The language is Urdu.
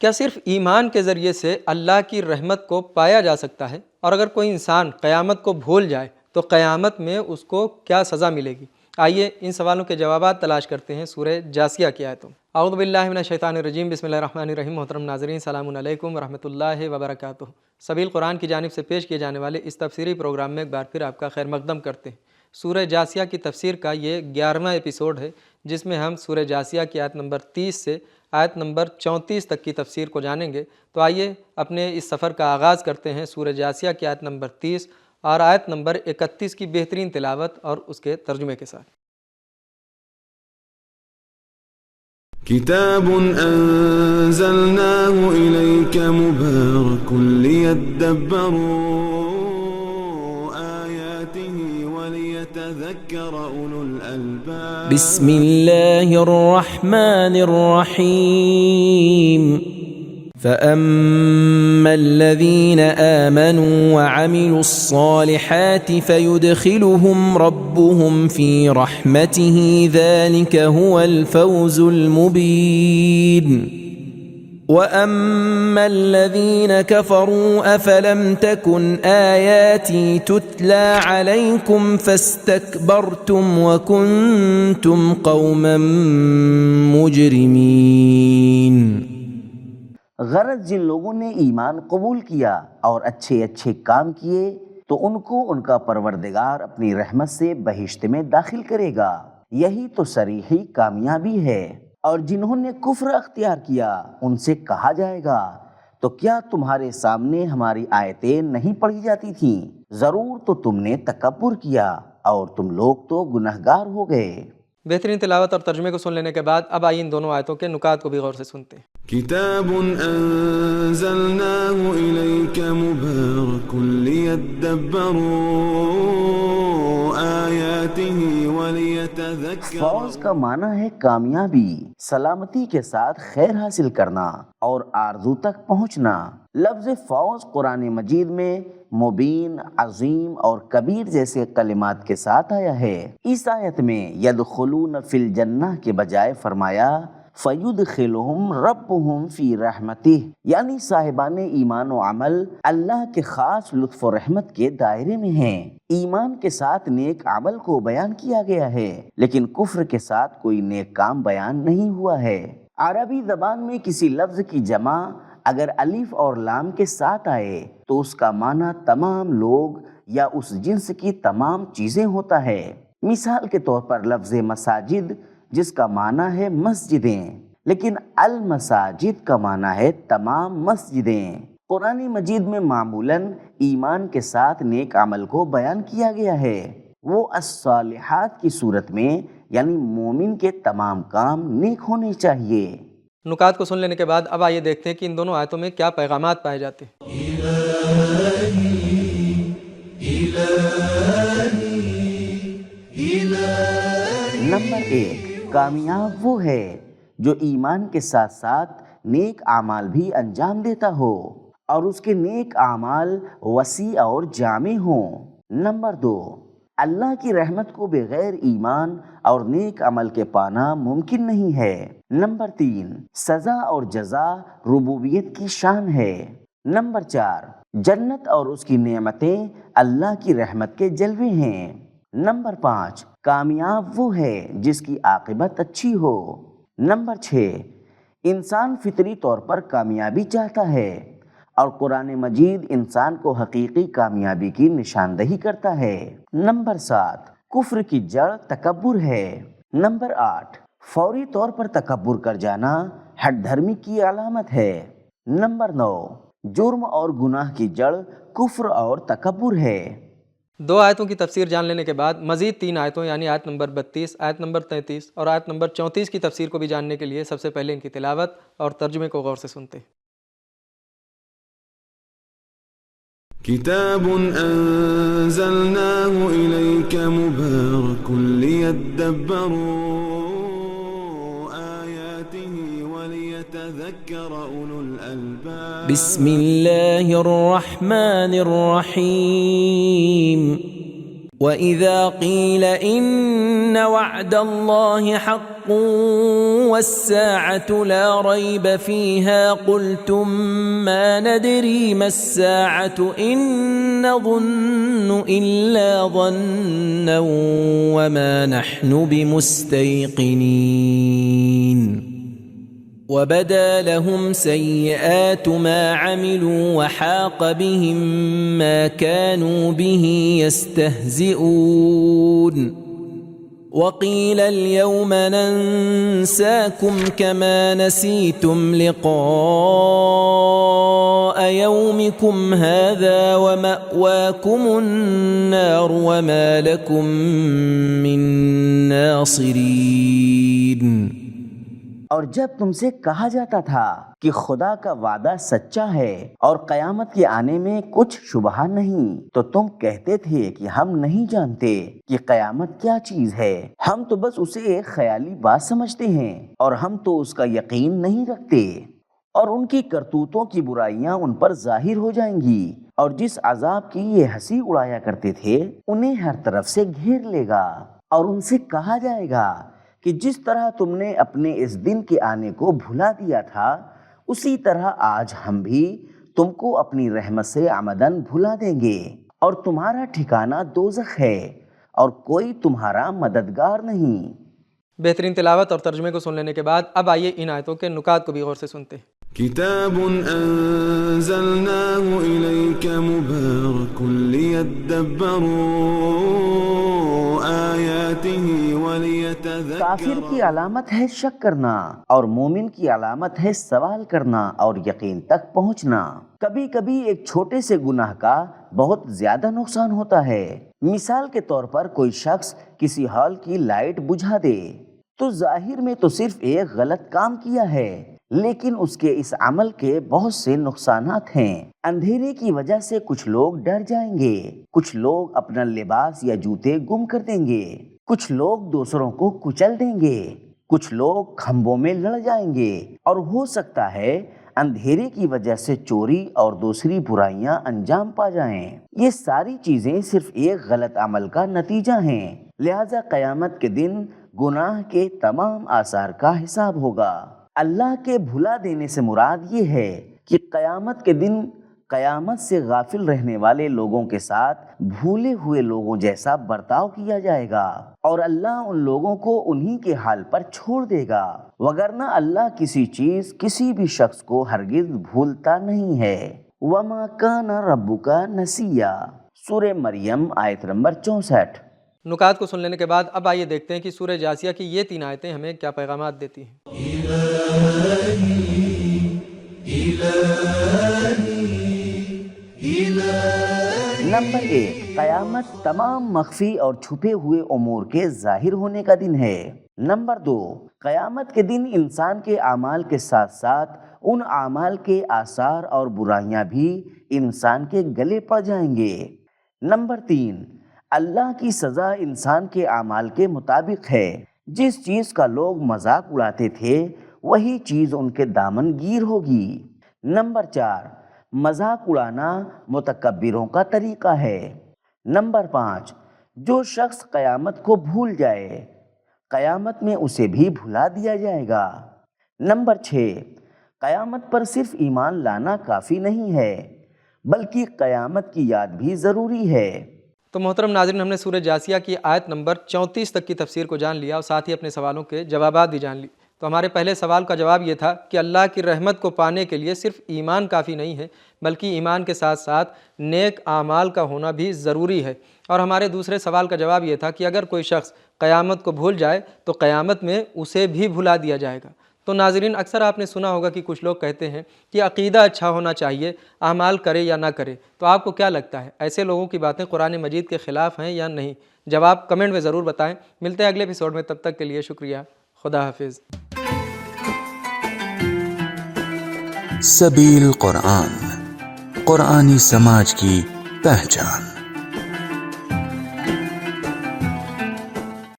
کیا صرف ایمان کے ذریعے سے اللہ کی رحمت کو پایا جا سکتا ہے؟ اور اگر کوئی انسان قیامت کو بھول جائے تو قیامت میں اس کو کیا سزا ملے گی؟ آئیے ان سوالوں کے جوابات تلاش کرتے ہیں سورہ جاثیہ کی آیتوں میں۔ اعوذ باللہ من الشیطان الرجیم، بسم اللہ الرحمن الرحیم۔ محترم ناظرین، سلام علیکم ورحمۃ اللہ وبرکاتہ۔ سبیل قرآن کی جانب سے پیش کیے جانے والے اس تفسیری پروگرام میں ایک بار پھر آپ کا خیر مقدم کرتے ہیں۔ سورہ جاثیہ کی تفسیر کا یہ 11واں ایپیسوڈ ہے، جس میں ہم سورہ جاثیہ کی آیت نمبر 30 سے آیت نمبر 34 تک کی تفسیر کو جانیں گے۔ تو آئیے اپنے اس سفر کا آغاز کرتے ہیں سورہ جاثیہ کی آیت نمبر 30 اور آیت نمبر 31 کی بہترین تلاوت اور اس کے ترجمے کے ساتھ۔ کتاب انزلناه الیک مبارک لیدبروا آیاته ولیتذکر اولو الالباب۔ بسم اللہ الرحمن الرحیم۔ فأما الذين آمنوا وعملوا الصالحات فيدخلهم ربهم في رحمته ذلك هو الفوز المبين وأما الذين كفروا أفلم تكن آياتي تتلى عليكم فاستكبرتم وكنتم قوما مجرمين۔ غرض جن لوگوں نے ایمان قبول کیا اور اچھے اچھے کام کیے تو ان کو ان کا پروردگار اپنی رحمت سے بہشت میں داخل کرے گا، یہی تو صریحی کامیابی ہے۔ اور جنہوں نے کفر اختیار کیا ان سے کہا جائے گا تو کیا تمہارے سامنے ہماری آیتیں نہیں پڑھی جاتی تھیں؟ ضرور تو تم نے تکبر کیا اور تم لوگ تو گنہگار ہو گئے۔ بہترین تلاوت اور ترجمے کو سن لینے کے بعد اب آئیے ان دونوں آیتوں کے نکات کو بھی غور سے سنتے ہیں۔ کتاب انزلناه الیک مبارک لیدبروا آیاته ولیتذکر۔ فوز کا معنی ہے کامیابی، سلامتی کے ساتھ خیر حاصل کرنا اور آرزو تک پہنچنا۔ لفظ فوز قرآن مجید میں مبین، عظیم اور کبیر جیسے کلمات کے ساتھ آیا ہے۔ اس آیت میں یدخلون فی الجنہ کے بجائے فرمایا فیدخلہم ربہم فی رحمتہ، یعنی صاحبان ایمان و عمل اللہ کے خاص لطف و رحمت کے دائرے میں ہیں۔ ایمان کے ساتھ نیک عمل کو بیان کیا گیا ہے، لیکن کفر کے ساتھ کوئی نیک کام بیان نہیں ہوا ہے۔ عربی زبان میں کسی لفظ کی جمع اگر الف اور لام کے ساتھ آئے تو اس کا معنی تمام لوگ یا اس جنس کی تمام چیزیں ہوتا ہے۔ مثال کے طور پر لفظ مساجد جس کا معنی ہے مسجدیں، لیکن المساجد کا معنی ہے تمام مسجدیں۔ قرآن مجید میں معمولاً ایمان کے ساتھ نیک عمل کو بیان کیا گیا ہے، وہ الصالحات کی صورت میں، یعنی مومن کے تمام کام نیک ہونے چاہیے۔ نکات کو سن لینے کے بعد اب آئیے دیکھتے ہیں کہ ان دونوں آیتوں میں کیا پیغامات پائے جاتے ہیں۔ نمبر 1، کامیاب وہ ہے جو ایمان کے ساتھ ساتھ نیک اعمال بھی انجام دیتا ہو اور اس کے نیک اعمال وسیع اور جامع ہوں۔ نمبر 2، اللہ کی رحمت کو بغیر ایمان اور نیک عمل کے پانا ممکن نہیں ہے۔ نمبر 3، سزا اور جزا ربوبیت کی شان ہے۔ نمبر 4، جنت اور اس کی نعمتیں اللہ کی رحمت کے جلوے ہیں۔ نمبر 5، کامیاب وہ ہے جس کی عاقبت اچھی ہو۔ نمبر 6، انسان فطری طور پر کامیابی چاہتا ہے اور قرآن مجید انسان کو حقیقی کامیابی کی نشاندہی کرتا ہے۔ نمبر 7، کفر کی جڑ تکبر ہے۔ نمبر 8، فوری طور پر تکبر کر جانا ہٹ دھرمی کی علامت ہے۔ نمبر 9، جرم اور گناہ کی جڑ کفر اور تکبر ہے۔ 2 آیتوں کی تفسیر جان لینے کے بعد مزید 3 آیتوں یعنی آیت نمبر 32، آیت نمبر 33 اور آیت نمبر 34 کی تفسیر کو بھی جاننے کے لیے سب سے پہلے ان کی تلاوت اور ترجمے کو غور سے سنتے ہیں۔ کتاب انزلناه الیک مبارک لیدبروا آیاته ولیتذکر اولو الالباب۔ بسم اللہ الرحمن الرحیم۔ وَإِذَا قِيلَ إِنَّ وَعْدَ اللَّهِ حَقٌّ وَالسَّاعَةُ لَا رَيْبَ فِيهَا قُلْتُم مَّا نَدْرِي مَا السَّاعَةُ إِن نَّظُنُّ إِلَّا ظَنًّا وَمَا نَحْنُ بِمُسْتَيْقِنِينَ وَبَدَا لَهُمْ سَيِّئَاتُ مَا عَمِلُوا وَحَاقَ بِهِم مَّا كَانُوا بِهِ يَسْتَهْزِئُونَ وَقِيلَ الْيَوْمَ نَنسَاكُمْ كَمَا نَسِيتُمْ لِقَاءَ يَوْمِكُمْ هَٰذَا وَمَأْوَاكُمُ النَّارُ وَمَا لَكُم مِّن نَّاصِرِينَ۔ اور جب تم سے کہا جاتا تھا کہ خدا کا وعدہ سچا ہے اور قیامت کے آنے میں کچھ شبہ نہیں، تو تم کہتے تھے کہ ہم نہیں جانتے کہ قیامت کیا چیز ہے، ہم تو بس اسے ایک خیالی بات سمجھتے ہیں اور ہم تو اس کا یقین نہیں رکھتے۔ اور ان کی کرتوتوں کی برائیاں ان پر ظاہر ہو جائیں گی، اور جس عذاب کی یہ ہنسی اڑایا کرتے تھے انہیں ہر طرف سے گھیر لے گا۔ اور ان سے کہا جائے گا کہ جس طرح تم نے اپنے اس دن کے آنے کو بھلا دیا تھا، اسی طرح آج ہم بھی تم کو اپنی رحمت سے عمدن بھلا دیں گے، اور تمہارا ٹھکانہ دوزخ ہے اور کوئی تمہارا مددگار نہیں۔ بہترین تلاوت اور ترجمے کو سن لینے کے بعد اب آئیے ان آیتوں کے نکات کو بھی غور سے سنتے ہیں۔ كتاب أنزلناه إليك مبارك ليدبروا آياته وليتذكروا۔ کافر کی علامت ہے شک کرنا اور مومن کی علامت ہے سوال کرنا اور یقین تک پہنچنا۔ کبھی کبھی ایک چھوٹے سے گناہ کا بہت زیادہ نقصان ہوتا ہے۔ مثال کے طور پر کوئی شخص کسی ہال کی لائٹ بجھا دے تو ظاہر میں تو صرف ایک غلط کام کیا ہے، لیکن اس کے اس عمل کے بہت سے نقصانات ہیں۔ اندھیرے کی وجہ سے کچھ لوگ ڈر جائیں گے، کچھ لوگ اپنا لباس یا جوتے گم کر دیں گے، کچھ لوگ دوسروں کو کچل دیں گے، کچھ لوگ کھمبوں میں لڑ جائیں گے، اور ہو سکتا ہے اندھیرے کی وجہ سے چوری اور دوسری برائیاں انجام پا جائیں۔ یہ ساری چیزیں صرف ایک غلط عمل کا نتیجہ ہیں، لہذا قیامت کے دن گناہ کے تمام آثار کا حساب ہوگا۔ اللہ کے بھلا دینے سے مراد یہ ہے کہ قیامت کے دن قیامت سے غافل رہنے والے لوگوں کے ساتھ بھولے ہوئے لوگوں جیسا برتاؤ کیا جائے گا، اور اللہ ان لوگوں کو انہی کے حال پر چھوڑ دے گا، وگرنہ اللہ کسی چیز کسی بھی شخص کو ہرگز بھولتا نہیں ہے۔ وَمَا كَانَ رَبُّكَ نَسِيًّا، سورہ مریم آیت نمبر 64۔ نکات کو سن لینے کے بعد اب آئیے دیکھتے ہیں کہ سورہ جاسیہ کی یہ 3 آیتیں ہمیں کیا پیغامات دیتی ہیں۔ نمبر 1، قیامت تمام مخفی اور چھپے ہوئے امور کے ظاہر ہونے کا دن ہے۔ نمبر 2، قیامت کے دن انسان کے اعمال کے ساتھ ساتھ ان اعمال کے آثار اور برائیاں بھی انسان کے گلے پڑ جائیں گے۔ نمبر 3، اللہ کی سزا انسان کے اعمال کے مطابق ہے، جس چیز کا لوگ مذاق اڑاتے تھے وہی چیز ان کے دامن گیر ہوگی۔ نمبر 4، مذاق اڑانا متکبروں کا طریقہ ہے۔ نمبر 5، جو شخص قیامت کو بھول جائے قیامت میں اسے بھی بھلا دیا جائے گا۔ نمبر 6، قیامت پر صرف ایمان لانا کافی نہیں ہے بلکہ قیامت کی یاد بھی ضروری ہے۔ تو محترم ناظرین، ہم نے سورہ جاسیہ کی آیت نمبر 34 تک کی تفسیر کو جان لیا اور ساتھ ہی اپنے سوالوں کے جوابات بھی جان لی۔ تو ہمارے پہلے سوال کا جواب یہ تھا کہ اللہ کی رحمت کو پانے کے لیے صرف ایمان کافی نہیں ہے بلکہ ایمان کے ساتھ ساتھ نیک اعمال کا ہونا بھی ضروری ہے۔ اور ہمارے دوسرے سوال کا جواب یہ تھا کہ اگر کوئی شخص قیامت کو بھول جائے تو قیامت میں اسے بھی بھلا دیا جائے گا۔ تو ناظرین، اکثر آپ نے سنا ہوگا کہ کچھ لوگ کہتے ہیں کہ عقیدہ اچھا ہونا چاہیے، اعمال کرے یا نہ کرے۔ تو آپ کو کیا لگتا ہے، ایسے لوگوں کی باتیں قرآن مجید کے خلاف ہیں یا نہیں؟ جواب کمنٹ میں ضرور بتائیں۔ ملتے ہیں اگلے ایپیسوڈ میں، تب تک کے لیے شکریہ، خدا حافظ۔ سبیل قرآن، قرآنی سماج کی پہچان۔